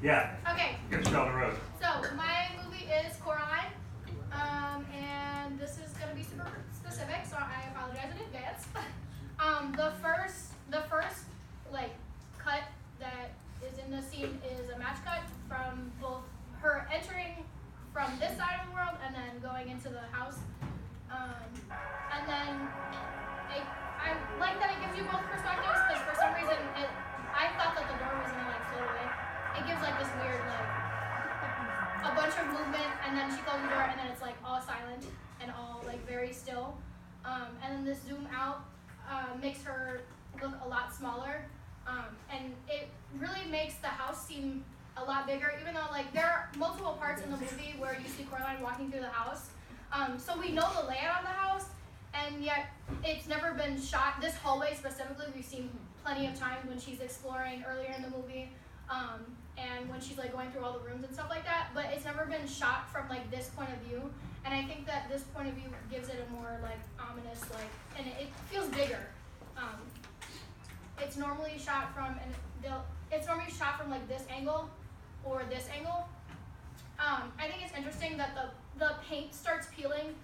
Yeah. Okay. Get you on the road. So my movie is Coraline, and this is gonna be super specific, so I apologize in advance. The first like cut that is in the scene is a match cut from both her entering from this side of the world and then going into the house, and then I like that it gives you both perspectives because for some reason I thought that the door was gonna like float away. It gives like this weird like a bunch of movement, and then she closes the door, and then it's like all silent and all like very still. And then this zoom out makes her look a lot smaller, and it really makes the house seem a lot bigger. Even though like there are multiple parts in the movie where you see Coraline walking through the house, so we know the layout of the house, and yet it's never been shot. This hallway specifically, we've seen plenty of times when she's exploring earlier in the movie. And when she's like going through all the rooms and stuff like that, but it's never been shot from like this point of view, and I think that this point of view gives it a more like ominous like, and it feels bigger. It's normally shot from like this angle or this angle. I think it's interesting that the paint starts peeling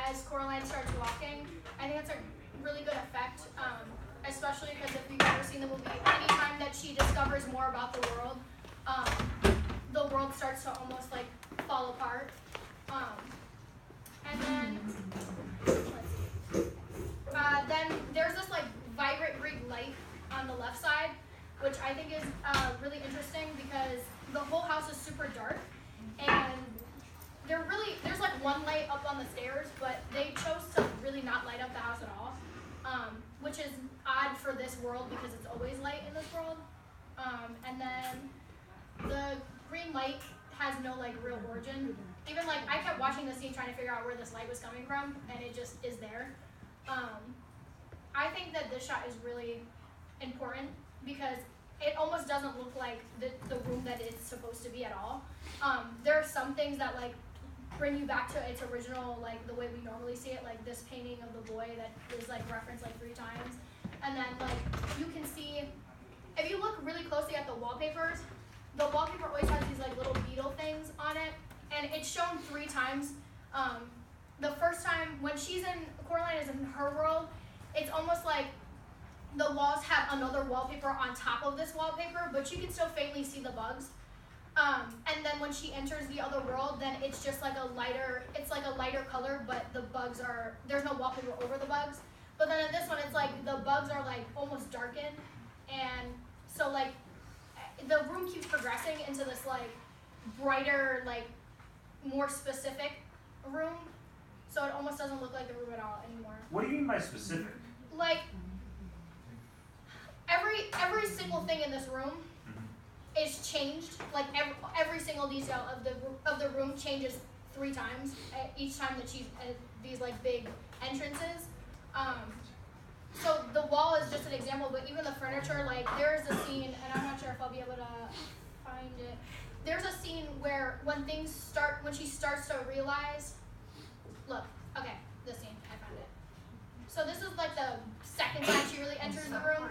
as Coraline starts walking. I think that's a really good effect, especially because if you've ever seen the movie, anytime that she discovers more about the world starts to almost like fall apart. And then, then there's this like vibrant green light on the left side, which I think is really interesting because the whole house is super dark, and there's like one light up on the stairs, but they chose to really not light up the house at all, which is odd for this world because it's always light in this world. And then the green light has no like real origin. Even like I kept watching the scene trying to figure out where this light was coming from, and it just is there. I think that this shot is really important because it almost doesn't look like the room that it's supposed to be at all. There are some things that like bring you back to its original, like the way we normally see it, like this painting of the boy that is like referenced like 3 times. And then like you can see, if you look really closely at the wallpapers, the wallpaper always has these like little beetle things on it, and it's shown 3 times. The first time when Coraline is in her world, it's almost like the walls have another wallpaper on top of this wallpaper, but you can still faintly see the bugs. And then when she enters the other world, then it's just like a lighter color, but the bugs there's no wallpaper over the bugs. But then in this one, it's like the bugs are like almost darkened, and so like the room keeps progressing into this like brighter, like more specific room. So it almost doesn't look like the room at all anymore. What do you mean by specific? Like every single thing in this room is changed. Like every single detail of the room changes 3 times each time that she's at these like big entrances. So the wall is just an example, but even the furniture, like there's a scene, and I'm not sure if I'll be able to find it. There's a scene where when she starts to realize, look, okay, this scene, I found it. So this is like the second time she really enters the room,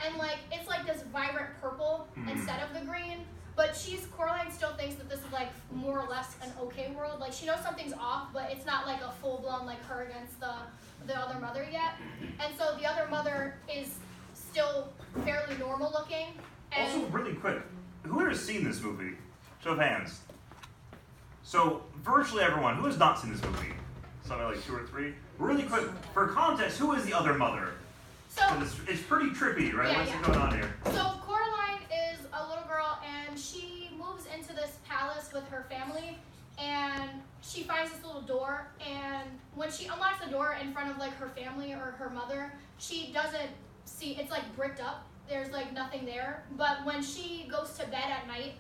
and like it's like this vibrant purple instead of the green, but Coraline still thinks that this is like more or less an okay world. Like she knows something's off, but it's not like a full-blown like her against the other mother yet. And so the other mother is still fairly normal looking. And Also, really quick, who has seen this movie? Show of hands. So, virtually everyone. Who has not seen this movie? Something like 2 or 3. Really quick, for context, who is the other mother? So It's pretty trippy, right? Yeah, What's yeah. going on here? So Coraline is a little girl, and she moves into this palace with her family, and she finds this little door, and when she unlocks the door in front of like her family or her mother, she doesn't see, it's like bricked up, there's like nothing there, but when she goes to bed at night,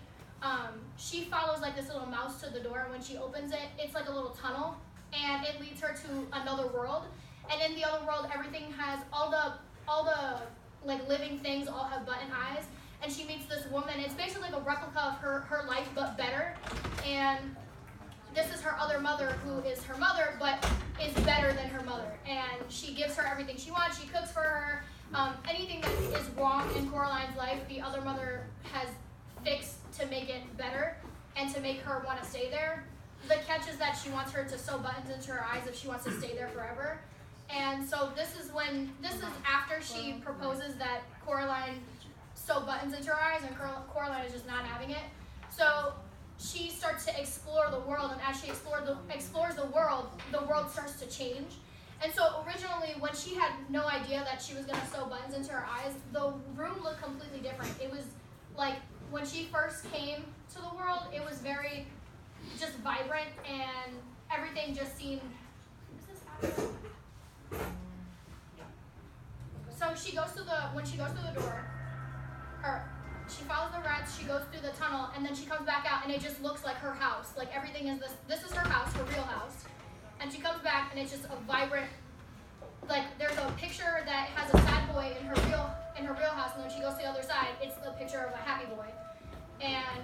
she follows like this little mouse to the door, and when she opens it, it's like a little tunnel, and it leads her to another world. And in the other world, everything has all the like living things all have button eyes, and she meets this woman. It's basically like a replica of her life, but better. And this is her other mother, who is her mother, but is better than her mother. And she gives her everything she wants. She cooks for her. Anything that is wrong in Coraline's life, the other mother has fixed to make it better and to make her want to stay there. The catch is that she wants her to sew buttons into her eyes if she wants to stay there forever. And so this is after she proposes that Coraline sew buttons into her eyes, and Coraline is just not having it. So she starts to explore the world, and as she explores the world starts to change. And so originally, when she had no idea that she was going to sew buttons into her eyes, the room looked completely different. It was like when she first came to the world, it was very just vibrant, and everything just seemed. Is this accurate? So when she goes through the door, she follows the rats, she goes through the tunnel, and then she comes back out, and it just looks like her house. Like everything is this is her house, her real house. And she comes back, and it's just a vibrant, like there's a picture that has a sad boy in her real house, and when she goes to the other side, it's the picture of a happy boy. And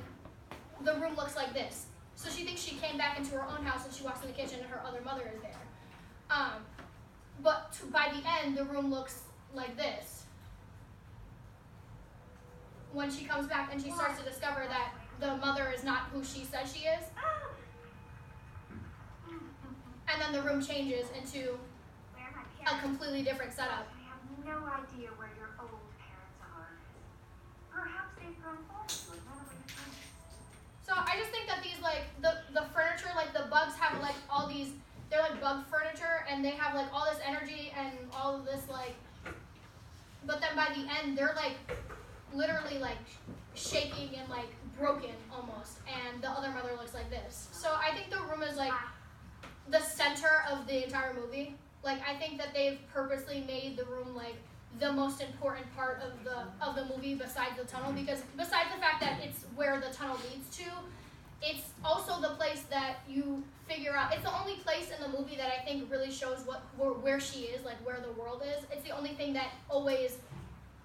the room looks like this. So she thinks she came back into her own house, and she walks in the kitchen, and her other mother is there. But by the end, the room looks like this. When she comes back and she starts to discover that the mother is not who she says she is. And then the room changes into a completely different setup. I have no idea where your old parents are. Perhaps they've grown old with none of your friends. So I just think that these the furniture, like the bugs have like all these, they're like bug furniture, and they have like all this energy and all of this like, but then by the end they're like literally like shaking and like broken almost, and the other mother looks like this. So I think the room is like the center of the entire movie. Like I think that they've purposely made the room like the most important part of the movie besides the tunnel, because besides the fact that it's where the tunnel leads to, it's also the place that you figure out. It's the only place in the movie that I think really shows where she is, like where the world is. It's the only thing that always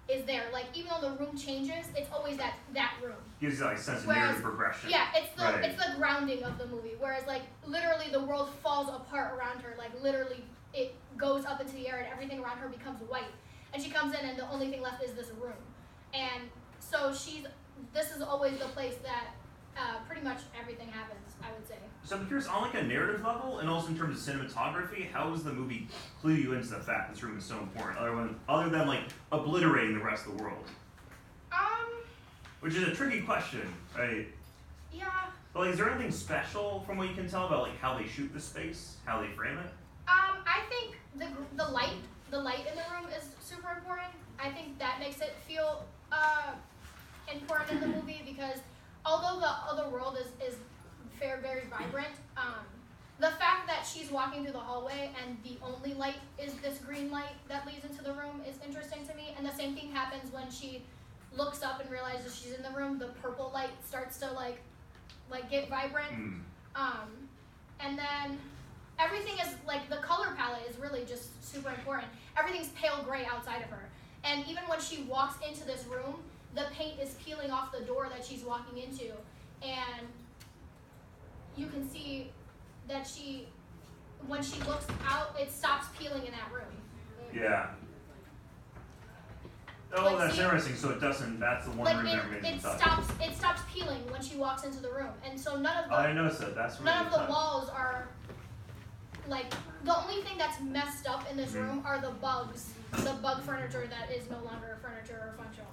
is there. Like even though the room changes, it's always that room. Gives you like a sense of narrative progression. Yeah, it's the grounding of the movie. Whereas like literally the world falls apart around her. Like literally it goes up into the air and everything around her becomes white. And she comes in and the only thing left is this room. And so this is always the place that pretty much everything happens, I would say. So I'm curious, on like a narrative level, and also in terms of cinematography, how does the movie clue you into the fact this room is so important, other than like obliterating the rest of the world? Which is a tricky question, right? Yeah. But like, is there anything special from what you can tell about like how they shoot the space, how they frame it? I think the light in the room is super important. I think that makes it feel important in the movie, because although the other world is very, very vibrant, the fact that she's walking through the hallway and the only light is this green light that leads into the room is interesting to me. And the same thing happens when she looks up and realizes she's in the room. The purple light starts to like get vibrant. And then everything is like, the color palette is really just super important. Everything's pale gray outside of her. And even when she walks into this room, the paint is peeling off the door that she's walking into. And you can see that when she looks out, it stops peeling in that room. Yeah. Oh, Like, that's see? interesting. So it doesn't. That's the one Like room that remains untouched. it stops peeling when she walks into the room. And so none of I noticed that. That's really none of the tough. walls are like, the only thing that's messed up in this room are the bugs, the bug furniture that is no longer furniture or functional.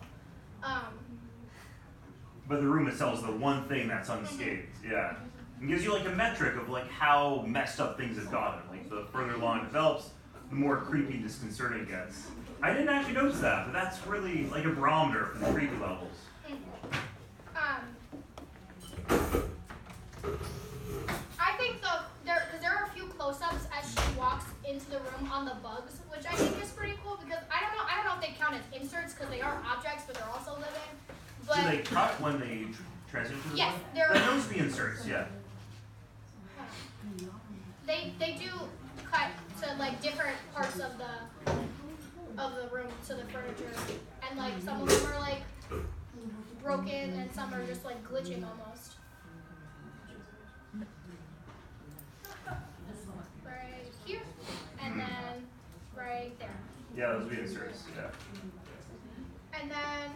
But the room itself is the one thing that's unscathed. Yeah. It gives you like a metric of like how messed up things have gotten. Like the further along it develops, the more creepy and disconcerting it gets. I didn't actually notice that, but that's really like a barometer for the creepy levels. I think because there are a few close-ups as she walks into the room on the bugs, which I think is pretty cool, because I don't know if they count as inserts because they are objects, but they're also living. But Do they cut when they transition to the yes, room? they're. That knows the inserts, yeah. They do cut to like different parts of the room, to the furniture, and like some of them are like broken and some are just like glitching almost. Right here, and then right there. Yeah, those would be inserts, yeah. And then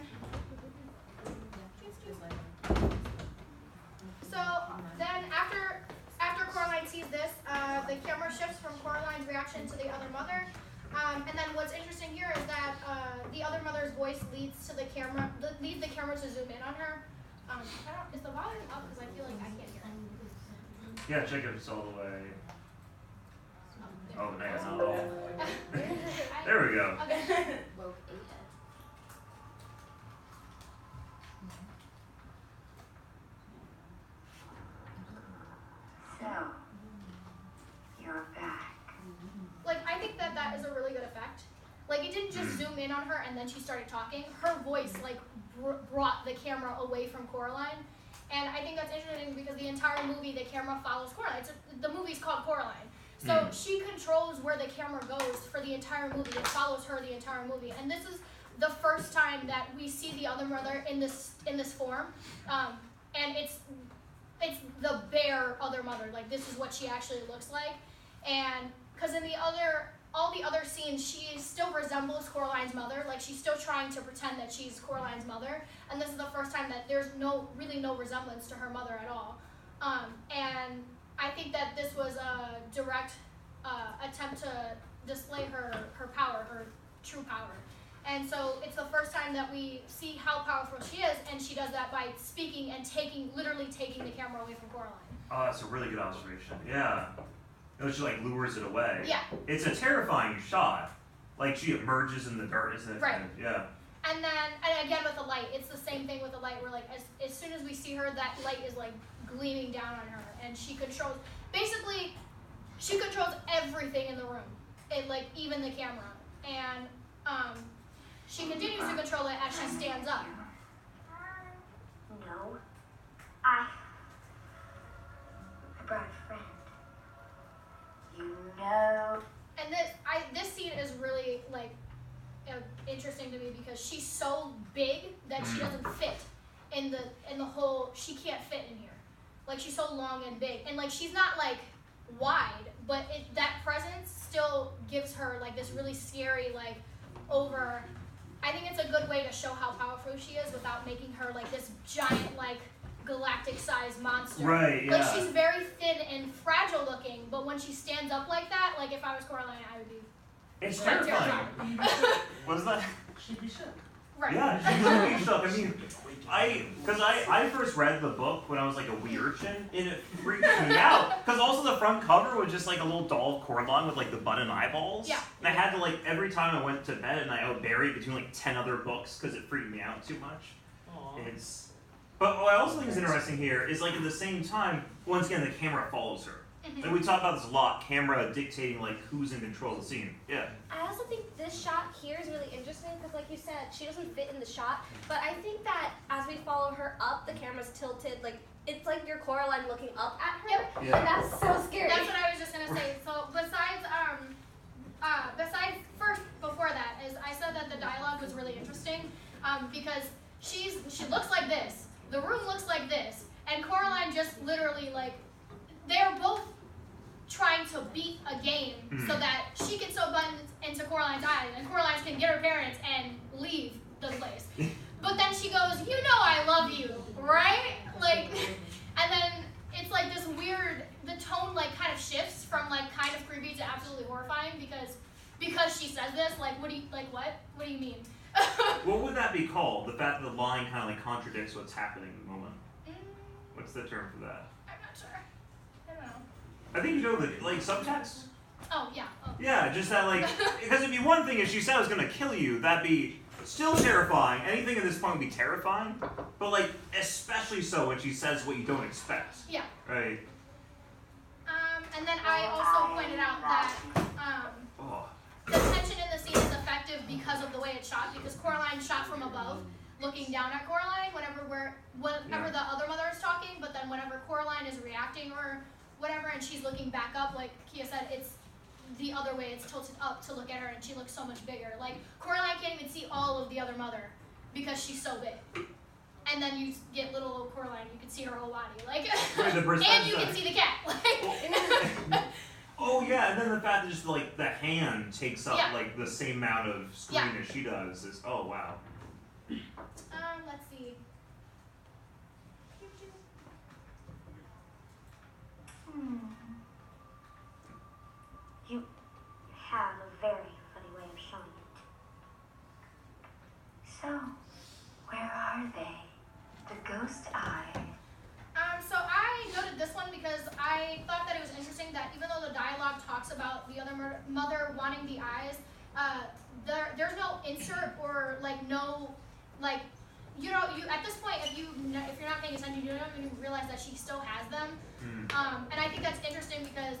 the camera shifts from Coraline's reaction to the other mother. And then what's interesting here is that the other mother's voice leads the camera to zoom in on her. Is the volume up? Because I feel like I can't hear it. Yeah, check if it's all the way. Oh, no, it's not all. There we go. Okay. So, you're back. Like, I think that is a really good effect. Like, it didn't just zoom in on her and then she started talking. Her voice, like, brought the camera away from Coraline. And I think that's interesting because the entire movie, the camera follows Coraline. The movie's called Coraline. So she controls where the camera goes for the entire movie. It follows her the entire movie. And this is the first time that we see the other mother in this form. And it's the bare other mother. Like, this is what she actually looks like. And because in all the other scenes, she still resembles Coraline's mother. Like, she's still trying to pretend that she's Coraline's mother. And this is the first time that there's really no resemblance to her mother at all. And I think that this was a direct attempt to display her power, her true power. And so it's the first time that we see how powerful she is, and she does that by speaking and literally taking the camera away from Coraline. Oh, that's a really good observation. Yeah. She like lures it away. Yeah. It's a terrifying shot. Like she emerges in the darkness and Right. Yeah. And again with the light, it's the same thing with the light. Where like as soon as we see her, that light is like gleaming down on her, and she controls everything in the room. Like even the camera, and she continues to control it as she stands up. No. I brought a friend. You know. And this scene is really like interesting to me because she's so big that she doesn't fit in the whole. She can't fit in here. Like she's so long and big, and like she's not like wide, but that presence still gives her like this really scary like over. I think it's a good way to show how powerful she is without making her like this giant like galactic-sized monster. Right. Yeah. Like she's very thin and fragile looking, but when she stands up like that, like if I was Coraline, I would be. It's like, terrifying. What's that? She'd be shook. Right. Yeah, she's really shook. I mean, I first read the book when I was like a wee urchin, and it freaked me out. Because also the front cover was just like a little doll of Coraline with like the button eyeballs. Yeah. And I had to like every time I went to bed at night, I would bury it between like 10 other books because it freaked me out too much. Aww. But what I also think is interesting here is like at the same time, once again the camera follows her. And we talk about this a lot, camera dictating like who's in control of the scene. Yeah. I also think this shot here is really interesting because, like you said, she doesn't fit in the shot. But I think that as we follow her up, the camera's tilted. Like it's like your Coraline looking up at her, Yep. Yeah. and that's so scary. That's what I was just gonna say. So besides first before that is I said that the dialogue was really interesting because she looks like this, the room looks like this, and Coraline just literally like they're both trying to beat a game so that she can sew buttons into Coraline's eyes and Coraline can get her parents and leave the place. But then she goes, "You know I love you, right?" Like, and then it's like this weird. The tone like kind of shifts from like kind of creepy to absolutely horrifying because she says this. Like, what do you mean? What would that be called? The fact that the line kind of like contradicts what's happening in the moment. What's the term for that? I'm not sure. I don't know. I think you know the like subtext. Oh yeah. Oh. Yeah, just that like because it'd be one thing if she said I was gonna kill you, that'd be still terrifying. Anything at this point would be terrifying, but like especially so when she says what you don't expect. Yeah. Right. And then I also pointed out that Oh. the tension in the scene is effective because of the way it's shot. Because Coraline shot from above, looking down at Coraline whenever the other mother is talking, but then whenever Coraline is reacting or whatever, and she's looking back up, like Kia said, it's the other way. It's tilted up to look at her, and she looks so much bigger. Like Coraline can't even see all of the other mother because she's so big. And then you get little old Coraline, you can see her whole body, like, Right, the and you can see the cat. Like, Oh yeah, and then the fact that just like the hand takes up Yeah. like the same amount of screen Yeah. as she does is wow. let's see. ghost eye. So I noted this one because I thought that it was interesting that even though the dialogue talks about the other mother wanting the eyes, there's no insert or like no like you at this point if you're not paying attention you don't even realize that she still has them. And I think that's interesting because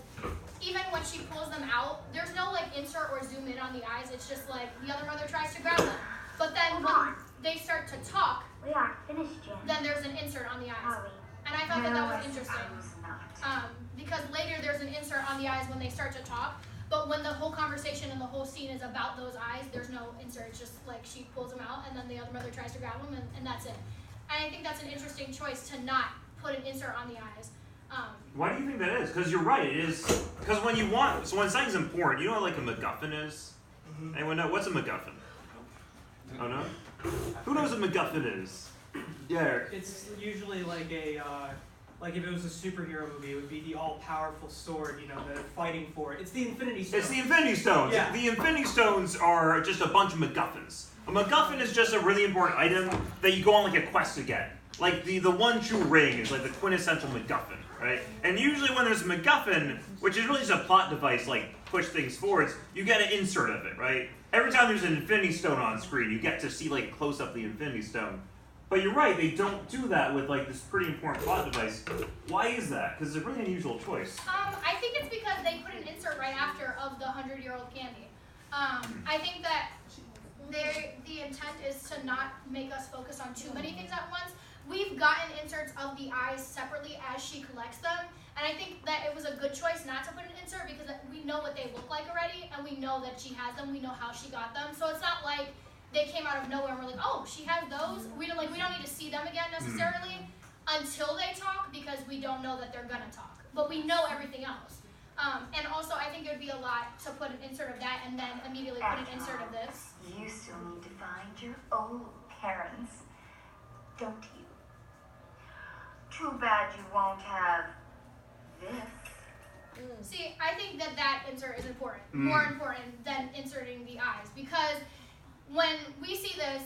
even when she pulls them out, there's no like insert or zoom in on the eyes. It's just like the other mother tries to grab them, but then when they start to talk, We aren't finished yet. then there's an insert on the eyes. Are we? And I thought that No, was I interesting. suppose not. Because later there's an insert on the eyes when they start to talk, but when the whole conversation and the whole scene is about those eyes, there's no insert. It's just like she pulls them out and then the other mother tries to grab them and that's it. And I think that's an interesting choice to not put an insert on the eyes. Why do you think that is? Because you're right, it is. Because when something's important, you know what like a MacGuffin is? Anyone know? What's a MacGuffin? Oh no? Who knows what MacGuffin is? Yeah. It's usually like like if it was a superhero movie, it would be the all-powerful sword, you know, they're fighting for it. It's the Infinity Stone. It's the Infinity Stones. Yeah. The Infinity Stones are just a bunch of MacGuffins. A MacGuffin is just a really important item that you go on like a quest to get. Like the one true ring is like the quintessential MacGuffin, right? And usually when there's a MacGuffin, which is really just a plot device, like push things forwards, you get an insert of it, right? Every time there's an Infinity Stone on screen, you get to see like close up the Infinity Stone. But you're right, they don't do that with like this pretty important plot device. Why is that? Because it's a really unusual choice. I think it's because they put an insert right after of the 100-year-old candy. I think that the intent is to not make us focus on too many things at once. We've gotten inserts of the eyes separately as she collects them, and I think that it was a good choice not to put an insert because we know what they look like already, and we know that she has them. We know how she got them, so it's not like they came out of nowhere and we're like, oh, she has those. We don't need to see them again necessarily until they talk because we don't know that they're gonna talk, but we know everything else. And also, I think it would be a lot to put an insert of that and then immediately put an insert of this. You still need to find your old parents, don't you? Too bad you won't have this. See, I think that insert is important, more important than inserting the eyes, because when we see this,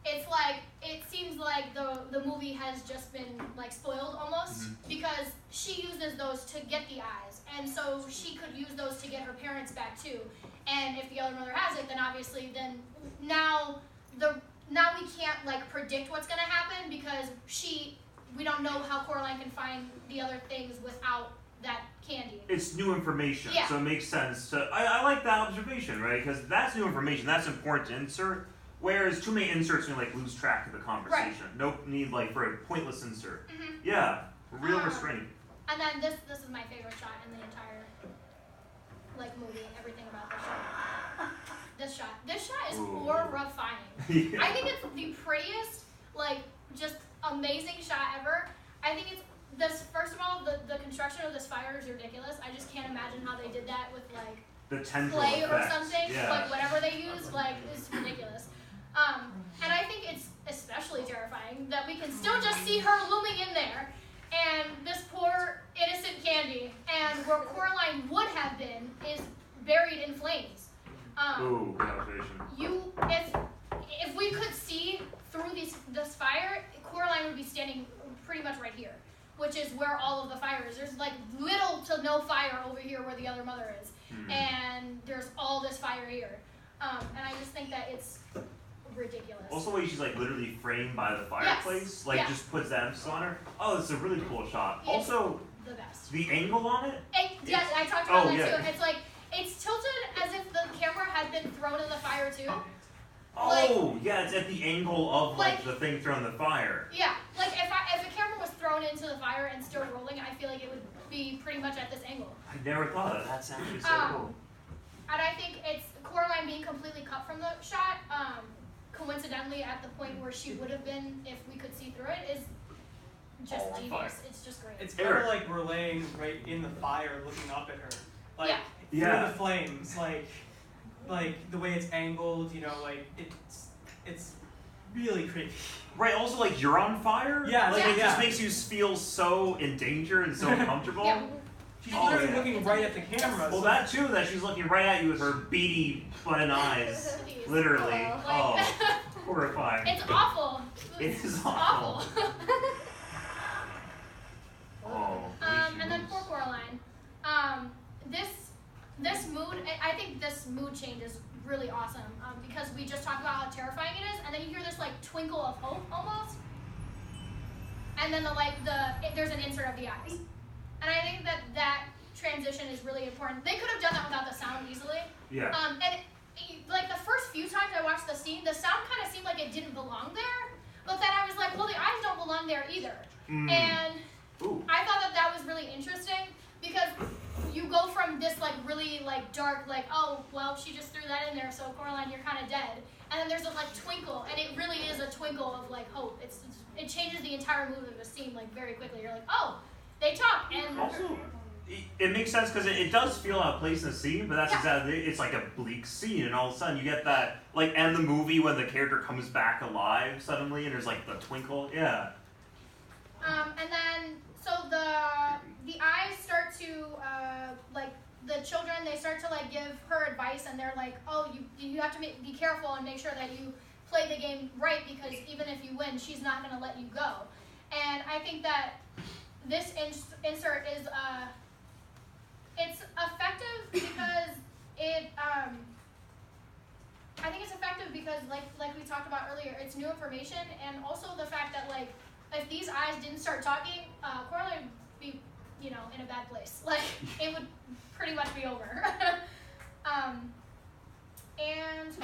it's like, it seems like the movie has just been like spoiled almost, because she uses those to get the eyes, and so she could use those to get her parents back too. And if the other mother has it, then obviously now we can't like predict what's gonna happen because we don't know how Coraline can find the other things without that candy. It's new information, Yeah. so it makes sense to. I like that observation, right? Because that's new information. That's important to insert. Whereas too many inserts, you like lose track of the conversation. No need like for a pointless insert. Yeah, real restraint. And then this is my favorite shot in the entire like movie. Everything about this shot. This shot is horrifying. Yeah. I think it's the prettiest, like just amazing shot ever. I think it's this. First of all, the construction of this fire is ridiculous. I just can't imagine how they did that with like The tendril clay or effect. something. Yeah. Like whatever they use, like is ridiculous. And I think it's especially terrifying that we can still just see her looming in there, and this poor innocent Candy, and where Coraline would have been is buried in flames. Ooh, good observation. If we could see through this fire, Coraline would be standing pretty much right here, which is where all of the fire is. There's like little to no fire over here where the other mother is, and there's all this fire here. And I just think that it's ridiculous. Also, the way she's like literally framed by the fireplace, like yeah. just puts that emphasis on her. Oh, it's a really cool shot. It's Also, the best. the angle on it. Yes, I talked about Oh, that yeah. too. It's like it's tilted as if the camera had been thrown in the fire too. Oh, yeah, it's at the angle of like Like- the thing thrown in the fire. Yeah, like if a camera was thrown into the fire and still rolling, I feel like it would be pretty much at this angle. I never thought of that. That's actually so cool. And I think it's Coraline being completely cut from the shot, coincidentally at the point where she would have been if we could see through it, is just Oh, genius. fire. It's just great. It's kind of like we're laying right in the fire, looking up at her, like through Yeah. the flames, like the way it's angled. You know, like it's really creepy. Right, also like you're on fire? Yeah, Like it yeah. just makes you feel so in danger and so uncomfortable. Yeah. She's Oh, literally yeah. looking right at the camera. Well, so- that too, that she's looking right at you with her beady button eyes. Literally. Like, Oh, horrifying. it's awful. It is It's awful. and then there's an insert of the eyes. And I think that transition is really important. They could have done that without the sound easily. Yeah. Like the first few times I watched the scene, the sound kind of seemed like it didn't belong there. But then I was like, well, the eyes don't belong there either. And I thought that was really interesting because you go from this like really like dark, like, oh, well, she just threw that in there, so Coraline, you're kind of dead. And then there's a like twinkle, and it really is a twinkle of like hope. It changes the entire mood of the scene like very quickly. You're like, oh, they talk, and Also, it makes sense because it does feel out of place in the scene, but that's exactly it's like a bleak scene, and all of a sudden you get that like end the movie when the character comes back alive suddenly, and there's like the twinkle, yeah. And then so the eyes start to like the children, they start to like give her advice, and they're like, oh, you have to be careful and make sure that you play the game right, because even if you win, she's not going to let you go. And I think that this insert is it's effective because I think it's effective because like we talked about earlier, it's new information, and also the fact that like if these eyes didn't start talking, Coraline would be, you know, in a bad place. Like it would pretty much be over. And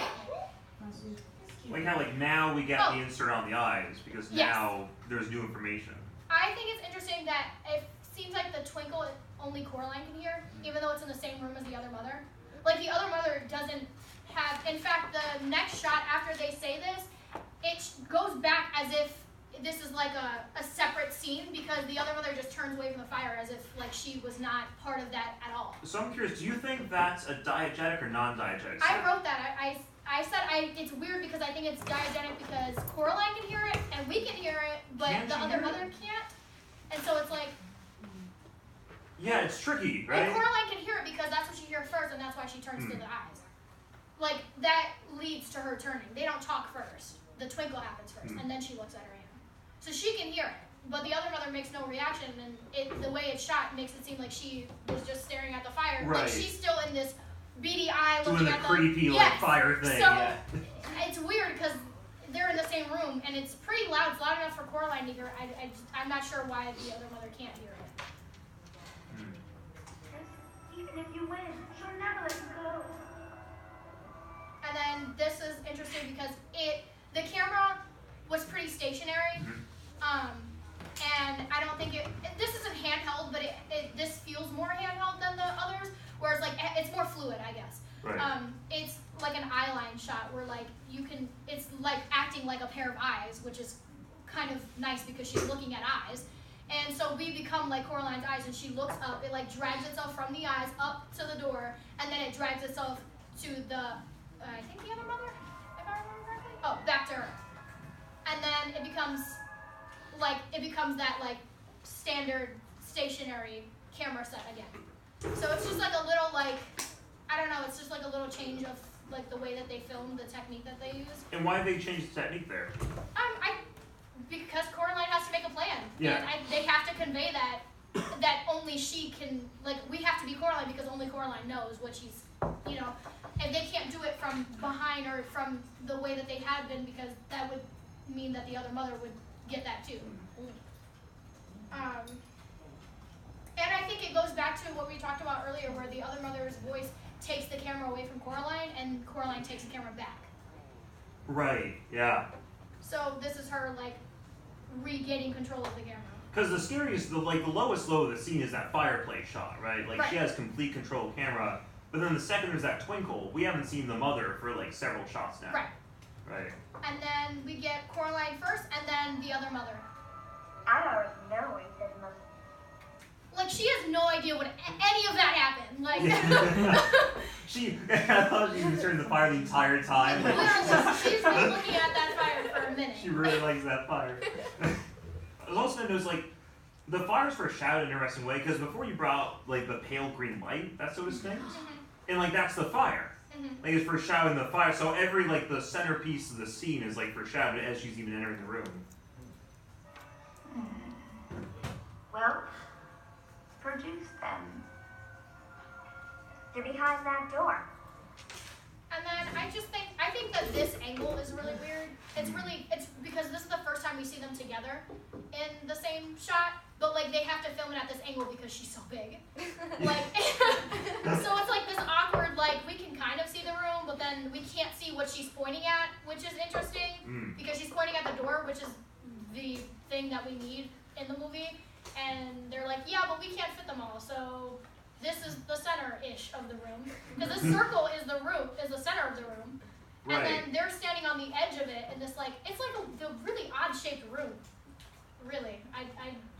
Like how like now we get the insert on the eyes because now there's new information. I think it's interesting that it seems like the twinkle only Coraline can hear, even though it's in the same room as the other mother. Like the other mother doesn't have, in fact, the next shot after they say this, it goes back as if this is like a separate scene, because the other mother just turns away from the fire as if like she was not part of that at all. So I'm curious, do you think that's a diegetic or non-diegetic? I wrote that. I said it's weird because I think it's diegetic because Coraline can hear it and we can hear it, but the other mother can't. And so it's like... Yeah, it's tricky, right? And Coraline can hear it because that's what she hears first, and that's why she turns to the eyes. Like, that leads to her turning. They don't talk first. The twinkle happens first, and then she looks at her hand. So she can hear it, but the other mother makes no reaction, and the way it's shot makes it seem like she was just staring at the fire. Right. Like, she's still in this beady eye looking doing the at the... creepy, like, fire thing. So, it's weird because they're in the same room, and it's pretty loud. It's loud enough for Coraline to hear it. I'm not sure why the other mother can't hear it. Even if you win, she'll never let you go. And then this is interesting because the camera was pretty stationary, and I don't think this isn't handheld, but this feels more handheld than the others, whereas like it's more fluid, I guess. Right. It's like an eye line shot where like it's like acting like a pair of eyes, which is kind of nice because she's looking at eyes. And so we become like Coraline's eyes, and she looks up. It like drags itself from the eyes up to the door, and then it drags itself to the, I think the other mother, if I remember correctly. Oh, back to her. And then it becomes that like standard stationary camera set again. So it's just like a little like, I don't know, it's just like a little change of like the way that they film, the technique that they use. And why have they changed the technique there? Because Coraline has to make a plan. Yeah. And they have to convey that only she can, like, we have to be Coraline because only Coraline knows what she's, you know, and they can't do it from behind or from the way that they had been, because that would mean that the other mother would get that too. And I think it goes back to what we talked about earlier, where the other mother's voice takes the camera away from Coraline, and Coraline takes the camera back. Right, yeah. So this is her, like, regaining control of the camera. Because the scariest, the lowest low of the scene is that fireplace shot, right? Like, she has complete control of camera, but then the second there's that twinkle, we haven't seen the mother for, like, several shots now. Right. Right. And then we get Coraline first, and then the other mother. I already know he said mother. Like, she has no idea what any of that happened. Like, I thought she was turning the fire the entire time. Like, literally, she's been looking at that fire for a minute. she really likes that fire. I was also going to notice, like, the fire's foreshadowed in an interesting way, because before you brought out, like, the pale green light that so distinct, and, like, that's the fire. Like, it's foreshadowing the fire, so every, like, the centerpiece of the scene is, like, foreshadowed as she's even entering the room. Well, produce them. They're behind that door. And then I think that this angle is really weird. It's because this is the first time we see them together in the same same shot, but like they have to film it at this angle because she's so big. Like, so it's like this awkward, like we can kind of see the room, but then we can't see what she's pointing at, which is interesting because she's pointing at the door, which is the thing that we need in the movie. And they're like, yeah, but we can't fit them all, so this is the center-ish of the room. Because this circle is the center of the room. Right. And then they're standing on the edge of it, and this like, it's like the really odd-shaped room. Really,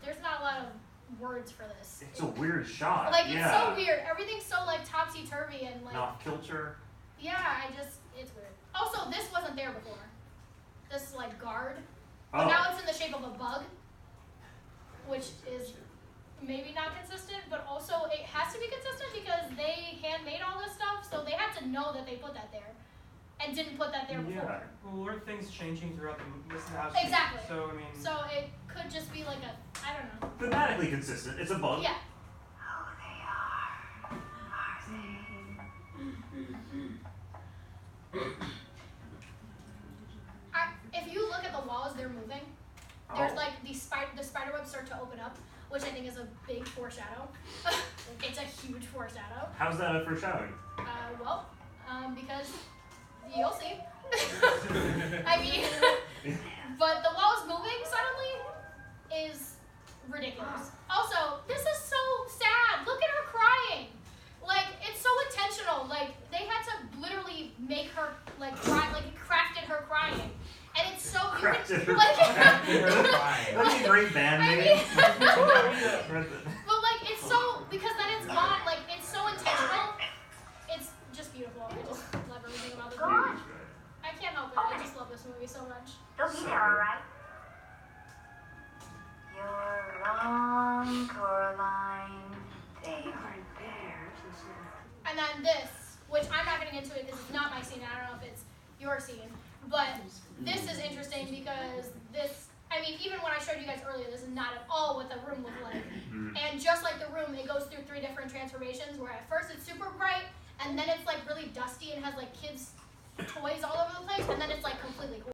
there's not a lot of words for this. It's a weird shot. Like, yeah. it's so weird. Everything's so like topsy-turvy and like. Not kilter. Yeah, it's weird. Also, this wasn't there before. This like guard. Oh. But now it's in the shape of a bug, which is maybe not consistent, but also it has to be consistent because they handmade all this stuff, so they had to know that they put that there, and didn't put that there before. Yeah. Well, are things changing throughout this house? Exactly. So I mean. So it could just be like a, I don't know. Thematically consistent. It's a bug. Yeah. Oh, they are they? If you look at the walls, they're moving. There's Oh. like the spider webs start to open up, which I think is a big foreshadow. It's a huge foreshadow. How's that a foreshadowing? Because you'll see. I mean, but the walls moving suddenly is ridiculous. Also, this is so sad. Look at her crying. Like, it's so intentional. Like, they had to literally make her like cry, like crafted her crying. And it's so Crafted her like, That'd be a great band I name. mean- But like it's so because then it's gone. Like it's so intentional. It's just beautiful. I just love everything about this movie. I can't help it. I just love this movie so much. They'll be there, all right? You're wrong, Coraline. They aren't there. And then this, which I'm not getting into it because it's not my scene. I don't know if it's your scene, but this is interesting because this. I mean, even when I showed you guys earlier, this is not at all what the room looked like. And just like the room, it goes through 3 different transformations where at first it's super bright, and then it's like really dusty and has like kids' toys all over the place, and then it's like completely cool.